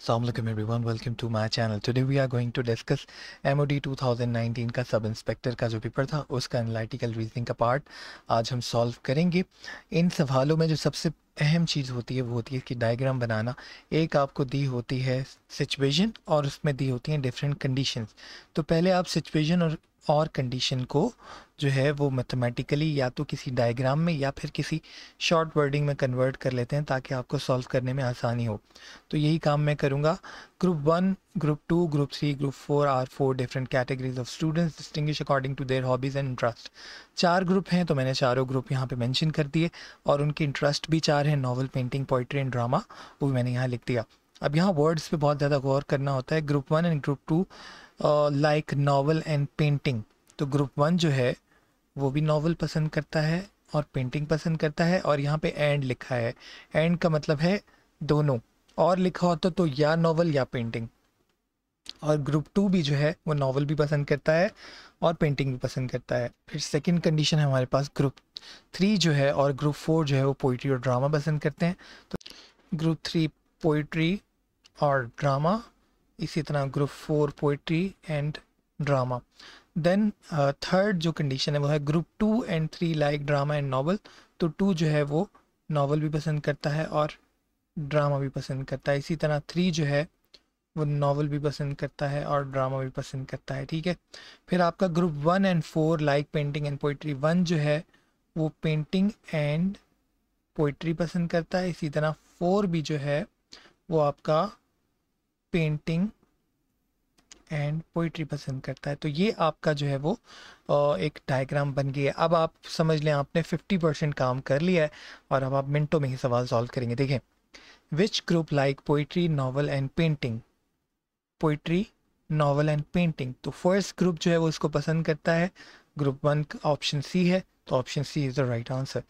Assalamualaikum everyone, welcome to my channel. Today we are going to discuss MOD 2019 का sub inspector का जो paper था उसका analytical reasoning का पार्ट आज हम सॉल्व करेंगे। इन सवालों में जो सबसे अहम चीज़ होती है वो होती है कि डायग्राम बनाना। एक आपको दी होती है सिचुएशन और उसमें दी होती हैं डिफरेंट कंडीशंस। तो पहले आप सिचुएशन और कंडीशन को जो है वो मैथमेटिकली या तो किसी डायग्राम में या फिर किसी शॉर्ट वर्डिंग में कन्वर्ट कर लेते हैं ताकि आपको सॉल्व करने में आसानी हो। तो यही काम मैं करूँगा। Group 1, group 2, group 3, group 4 are 4 different categories of students distinguish according to their hobbies and interest. 4 group हैं तो मैंने चारों ग्रुप यहाँ पे मेंशन कर दिए और उनके इंटरेस्ट भी 4 हैं, novel, painting, poetry and drama, वो भी मैंने यहाँ लिख दिया। अब यहाँ वर्ड्स पे बहुत ज़्यादा गौर करना होता है। Group 1 and group 2 like novel and painting. तो ग्रुप 1 जो है वो भी नॉवल पसंद करता है और पेंटिंग पसंद करता है, और यहाँ पे एंड लिखा है। एंड का मतलब है दोनों, और लिखा होता तो या नॉवल या पेंटिंग। और ग्रुप 2 भी जो है वो नॉवल भी पसंद करता है और पेंटिंग भी पसंद करता है। फिर सेकंड कंडीशन है हमारे पास ग्रुप 3 जो है और ग्रुप 4 जो है वो पोइट्री और ड्रामा पसंद करते हैं। तो ग्रुप 3 पोइट्री और ड्रामा, इसी तरह group 4 poetry and drama. Then third जो कंडीशन है वो है group 2 and 3 like drama and novel. तो 2 जो है वो नॉवल भी पसंद करता है और ड्रामा भी पसंद करता है। इसी तरह 3 जो है वो नॉवल भी पसंद करता है और ड्रामा भी पसंद करता है। ठीक है। फिर आपका group 1 and 4 like painting and poetry. 1 जो है वो पेंटिंग एंड पोइट्री पसंद करता है। इसी तरह 4 भी जो है वो आपका पेंटिंग एंड पोइट्री पसंद करता है। तो ये आपका जो है वो एक डायग्राम बन गया है। अब आप समझ लें आपने 50% काम कर लिया है और अब आप मिनटों में ही सवाल सॉल्व करेंगे। देखें, which group like poetry, novel and painting. Poetry, novel and painting. तो फर्स्ट ग्रुप जो है वो इसको पसंद करता है। ग्रुप 1 ऑप्शन सी है, तो option C is the right answer.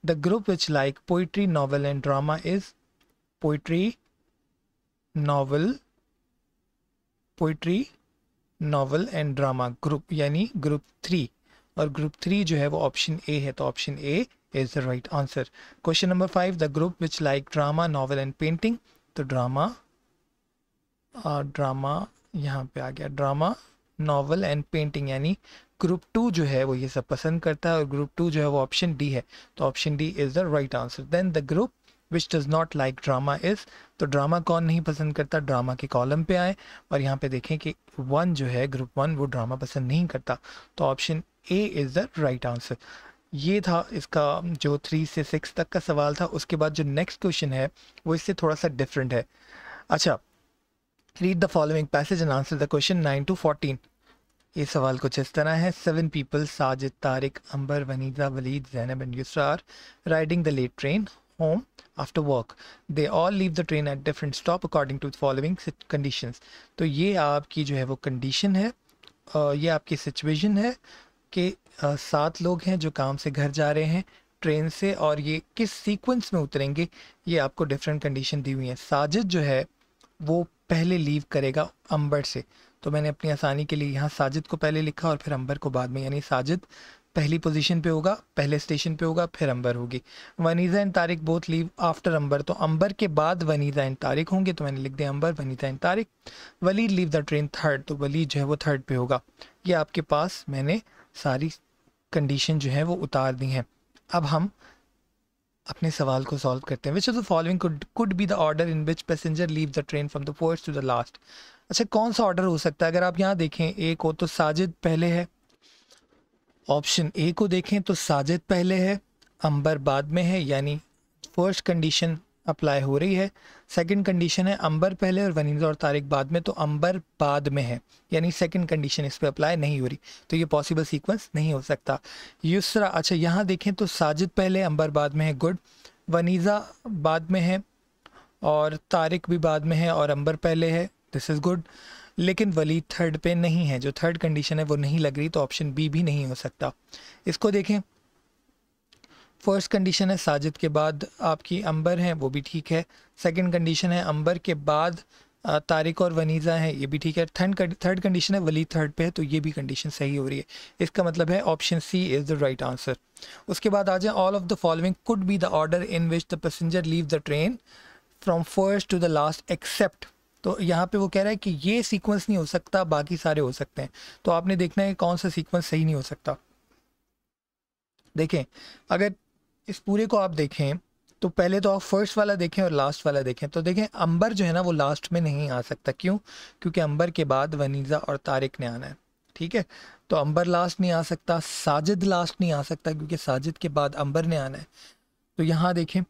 The group which like poetry, novel and drama is poetry, novel, poetry, novel and drama group, यानी ग्रुप 3। और ग्रुप 3 जो है वो ऑप्शन ए है, तो option A is the right answer. Question number 5, the group which like drama, novel and painting. तो drama यहाँ पे आ गया, ड्रामा, नॉवल एंड पेंटिंग, यानी ग्रुप 2 जो है वो ये सब पसंद करता है और ग्रुप 2 जो है वो ऑप्शन डी है, तो option D is the right answer. Then the group which does not like drama is. तो ड्रामा कौन नहीं पसंद करता, ड्रामा के कॉलम पे आए और यहाँ पे देखें कि 1 जो है ग्रुप 1 वो ड्रामा पसंद नहीं करता, तो option A is the right answer. ये था इसका जो 3 से 6 तक का सवाल था। उसके बाद जो नेक्स्ट क्वेश्चन है वो इससे थोड़ा सा डिफरेंट है। अच्छा, read the following passage and answer the question 9 to 14। ये सवाल कुछ इस तरह है। 7 people, Sajid, Tariq, Amber, Vaneeza, Waleed, Zainab and Yusra are riding the late train home after work. They all leave the train at different stop according to the following conditions. तो ये आपकी जो है वो कंडीशन है, ये आपकी सिचुएशन है कि 7 लोग हैं जो काम से घर जा रहे हैं ट्रेन से, और ये किस सीक्वेंस में उतरेंगे ये आपको डिफरेंट कंडीशन दी हुई है। साजिद जो है वो पहले लीव करेगा अंबर से, तो मैंने अपनी आसानी के लिए यहाँ साजिद को पहले लिखा और फिर अंबर को बाद में, यानी साजिद पहली पोजीशन पे होगा, पहले स्टेशन पे होगा, फिर अंबर होगी। Vaneeza and Tariq both leave after Amber, तो अंबर के बाद वनीज़ा एंड तारिक होंगे, तो मैंने लिख दिया Amber, Vaneeza and Tariq. Waleed leave the train third, तो वलीद जो है वो थर्ड पे होगा। ये आपके पास मैंने सारी कंडीशन जो है वो उतार दी हैं। अब हम अपने सवाल को सॉल्व करते हैं। Which of the following could be the order in which passenger leave the train from the first to the last. अच्छा, कौन सा ऑर्डर हो सकता है? अगर आप यहाँ देखें ए को, तो साजिद पहले है। ऑप्शन ए को देखें तो साजिद पहले है, अंबर बाद में है, यानी फर्स्ट कंडीशन अप्लाई हो रही है। सेकंड कंडीशन है अंबर पहले और वनीज़ा और तारिक बाद में, तो अंबर बाद में है, यानी सेकंड कंडीशन इस पे अप्लाई नहीं हो रही, तो ये पॉसिबल सीक्वेंस नहीं हो सकता। युसरा, अच्छा यहाँ देखें तो साजिद पहले, अंबर बाद में है, गुड। वनीज़ा बाद में है और तारिक भी बाद में है और अंबर पहले है, दिस इज़ गुड। लेकिन वलीद थर्ड पे नहीं है, जो थर्ड कंडीशन है वो नहीं लग रही, तो ऑप्शन बी भी नहीं हो सकता। इसको देखें, फर्स्ट कंडीशन है साजिद के बाद आपकी अंबर है, वो भी ठीक है। सेकंड कंडीशन है अंबर के बाद तारिक और वनीज़ा हैं, ये भी ठीक है। थर्ड कंडीशन है वलीद थर्ड पे है, तो ये भी कंडीशन सही हो रही है। इसका मतलब है option C is the right answer. उसके बाद आ जाए, all of the following could be the order in which the passenger leave the train from first to the last except. तो यहाँ पे वो कह रहा है कि ये सीक्वेंस नहीं हो सकता, बाकी सारे हो सकते हैं। तो आपने देखना है कौन सा सीक्वेंस सही नहीं हो सकता। देखें, अगर इस पूरे को आप देखें तो पहले तो आप फर्स्ट वाला देखें और लास्ट वाला देखें। तो देखें अंबर जो है ना वो लास्ट में नहीं आ सकता। क्यों? क्योंकि अंबर के बाद वनीज़ा और तारिक ने आना है। ठीक है, तो अंबर लास्ट नहीं आ सकता, साजिद लास्ट नहीं आ सकता क्योंकि साजिद के बाद अंबर ने आना है। तो यहाँ देखें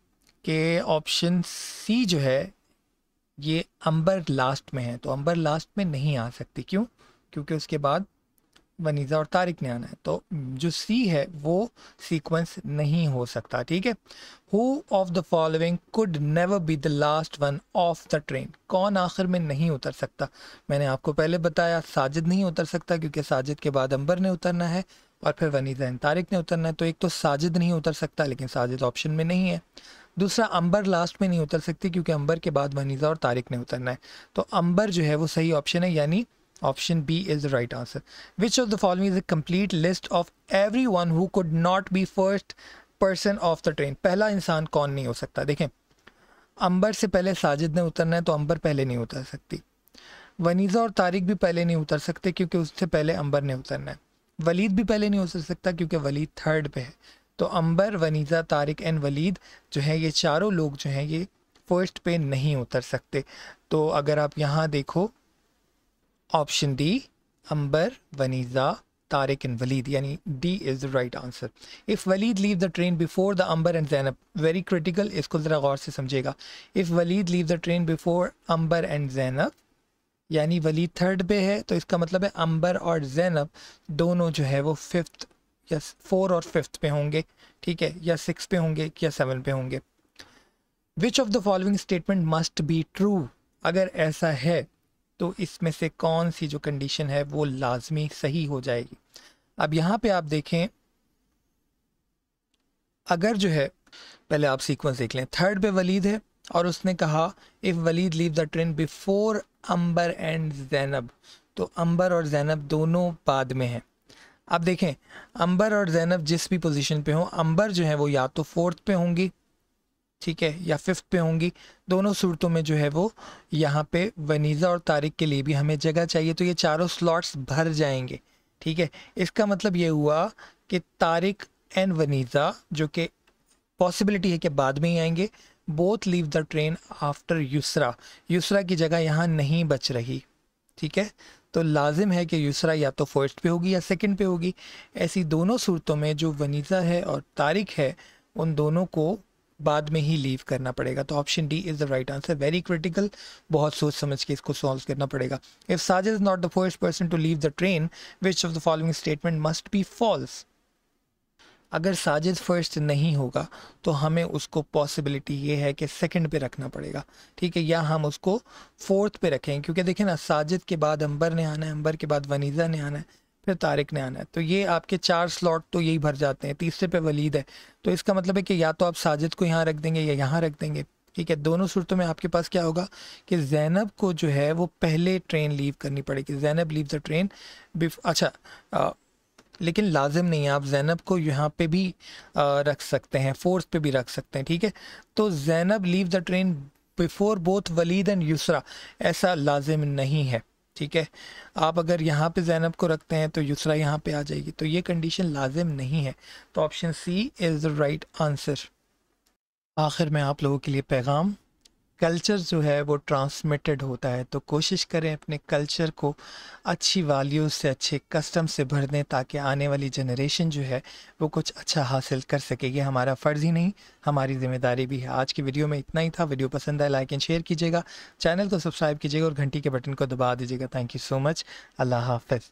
कि ऑप्शन सी जो है ये अंबर लास्ट में है, तो अंबर लास्ट में नहीं आ सकती। क्यों? क्योंकि उसके बाद वनीज़ा और तारिक ने आना है। तो जो सी है वो सीक्वेंस नहीं हो सकता। ठीक है, who of the following could never be the last one of the train, कौन आखिर में नहीं उतर सकता? मैंने आपको पहले बताया साजिद नहीं उतर सकता क्योंकि साजिद के बाद अंबर ने उतरना है और फिर वनीज़ा एंड तारिक ने उतरना है। तो एक तो साजिद नहीं उतर सकता, लेकिन साजिद ऑप्शन में नहीं है। दूसरा, अंबर लास्ट में नहीं उतर सकती क्योंकि अंबर के बाद वनीज़ा और तारिक ने उतरना है। तो अंबर जो है वो सही ऑप्शन है, यानी option B is the right answer. Which of the following is a complete list of everyone who could not be first person of the train, पहला इंसान कौन नहीं हो सकता? देखें, अंबर से पहले साजिद ने उतरना है तो अंबर पहले नहीं उतर सकती। वनीज़ा और तारिक भी पहले नहीं उतर सकते क्योंकि उससे पहले अंबर ने उतरना है। वलीद भी पहले नहीं उतर सकता क्योंकि वलीद थर्ड पे है। तो अंबर, वनीज़ा, तारिक एंड वलीद जो है ये चारों लोग जो हैं ये फर्स्ट पे नहीं उतर सकते। तो अगर आप यहाँ देखो option D, Amber, Vaneeza, Tariq and Waleed, यानी D is the right answer. If Waleed leave the train before the Amber and Zainab, very critical, इसको ज़रा गौर से समझिएगा। If Waleed leave the train before Ambar and Zainab, यानी वलीद थर्ड पे है, तो इसका मतलब है अंबर और जैनब दोनों जो है वो फिफ्थ या फोर और फिफ्थ पे होंगे। ठीक है, या सिक्स पे होंगे या सेवन पे होंगे। विच of the following statement must be true, अगर ऐसा है तो इसमें से कौन सी जो कंडीशन है वो लाजमी सही हो जाएगी। अब यहाँ पे आप देखें, अगर जो है, पहले आप सीक्वेंस देख लें, थर्ड पे वलीद है और उसने कहा if Waleed leave the train before Ambar and Zainab, तो अंबर और जैनब दोनों बाद में हैं। अब देखें, अंबर और जैनब जिस भी पोजीशन पे हों, अंबर जो है वो या तो फोर्थ पे होंगी, ठीक है, या फिफ्थ पे होंगी। दोनों सूरतों में जो है वो यहाँ पे वनीज़ा और तारिक के लिए भी हमें जगह चाहिए, तो ये चारों स्लॉट्स भर जाएंगे। ठीक है, इसका मतलब ये हुआ कि तारिक एंड वनीज़ा, जो कि पॉसिबिलिटी है कि बाद में ही आएंगे, both leave the train after Yusra, Yusra की जगह यहाँ नहीं बच रही। ठीक है, तो लाजिम है कि युसरा या तो फर्स्ट पे होगी या सेकंड पे होगी। ऐसी दोनों सूरतों में जो वनीज़ा है और तारिक है उन दोनों को बाद में ही लीव करना पड़ेगा। तो option D is the right answer. Very critical, बहुत सोच समझ के इसको सॉल्व करना पड़ेगा। If Sajid is not the first person to leave the train, which of the following statement must be false, अगर साजिद फर्स्ट नहीं होगा तो हमें उसको पॉसिबिलिटी ये है कि सेकंड पे रखना पड़ेगा। ठीक है, या हम उसको फोर्थ पे रखें, क्योंकि देखें ना, साजिद के बाद अंबर ने आना है, अंबर के बाद वनीज़ा ने आना है, फिर तारिक ने आना है, तो ये आपके चार स्लॉट तो यही भर जाते हैं। तीसरे पे वलीद है, तो इसका मतलब है कि या तो आप साजिद को यहाँ रख देंगे या यहाँ रख देंगे। ठीक है, दोनों सूरतों में आपके पास क्या होगा कि जैनब को जो है वो पहले ट्रेन लीव करनी पड़ेगी। जैनब लीव द ट्रेन अच्छा, लेकिन लाजिम नहीं है, आप जैनब को यहाँ पे भी रख सकते हैं, फोर्थ पे भी रख सकते हैं। ठीक है, तो Zainab leave the train before both Walid and Yusra, ऐसा लाजिम नहीं है। ठीक है, आप अगर यहाँ पे जैनब को रखते हैं तो युसरा यहाँ पे आ जाएगी, तो ये कंडीशन लाजिम नहीं है। तो option C is the right answer. आखिर में आप लोगों के लिए पैगाम, कल्चर जो है वो ट्रांसमिटेड होता है, तो कोशिश करें अपने कल्चर को अच्छी वैल्यूज़ से, अच्छे कस्टम से भर दें ताकि आने वाली जनरेशन जो है वो कुछ अच्छा हासिल कर सके। ये हमारा फ़र्ज़ ही नहीं, हमारी ज़िम्मेदारी भी है। आज की वीडियो में इतना ही था। वीडियो पसंद आए लाइक एंड शेयर कीजिएगा, चैनल को सब्सक्राइब कीजिएगा और घंटी के बटन को दबा दीजिएगा। Thank you so much. Allah हाफ़िज़।